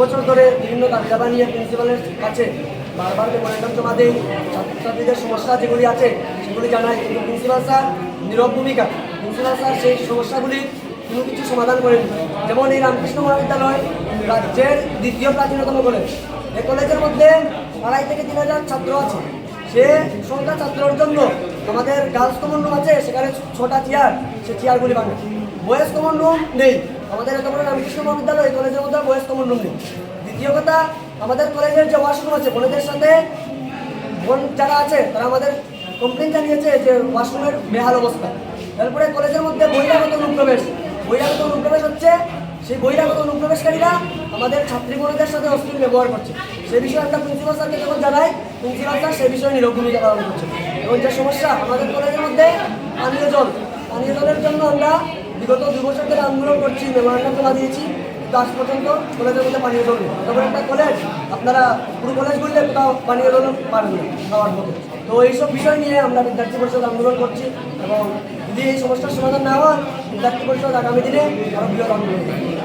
বছর ধরে বিভিন্ন দাবি দাবা নিয়ে প্রিন্সিপালের কাছে বারবার মেমোরেন্ডাম জমা দেই, ছাত্রছাত্রীদের সমস্যা যেগুলি আছে সেগুলি জানাই, কিন্তু প্রিন্সিপাল স্যার নীরব ভূমিকা। প্রিন্সিপাল স্যার সেই সমস্যাগুলি কোনো কিছু সমাধান করেনি। যেমন এই রামকৃষ্ণ মহাবিদ্যালয় রাজ্যের দ্বিতীয় প্রাচীনতম কলেজ। এই কলেজের মধ্যে 2,500 থেকে 3,000 ছাত্র আছে। সে সংখ্যা ছাত্রের জন্য আমাদের গার্লস কমন রুম আছে, সেখানে 6টা চেয়ার, সে চেয়ারগুলি ভাঙে। বয়েজ কমন রুম নেই। আমাদের এত বড় রামকৃষ্ণ মহাবিদ্যালয়, এই কলেজের মধ্যে বয়েজ কমন রুম নেই। দ্বিতীয় কথা, আমাদের কলেজের যে ওয়াশরুম আছে, বোনদের সাথে বোন যারা আছে তারা আমাদের কমপ্লেন জানিয়েছে যে ওয়াশরুমের বেহাল অবস্থা। তারপরে কলেজের মধ্যে বহিরাগত অনুপ্রবেশ হচ্ছে। সেই বহিরাগত অনুপ্রবেশকারীরা আমাদের ছাত্রী বোনদের সাথে অশ্লীল ব্যবহার করছে। সেই বিষয়ে আমরা প্রিন্সিপাল স্যারকে যখন জানাই, প্রিন্সিপাল স্যার সেই বিষয়ে নীরব ভূমিকা পালন করছে। এবং যে সমস্যা আমাদের কলেজের মধ্যে পানীয় জলের জন্য আমরা বিগত 2 বছর ধরে আন্দোলন করছি, মেমোরেন্ডাম জমা দিয়েছি, কিন্তু আজ পর্যন্ত কলেজের মধ্যে পানীয় জল নেই। তবে একটা কলেজ, আপনারা পুরো কলেজ বললে কোথাও পানীয় জল পাবেন না খাওয়ার মতো। তো এইসব বিষয় নিয়ে আমরা বিদ্যার্থী পরিষদ আন্দোলন করছি, এবং যদি এই সমস্যার সমাধান না হয়, বিদ্যার্থী পরিষদ আগামী দিনে আরও বৃহৎ আন্দোলন করবে।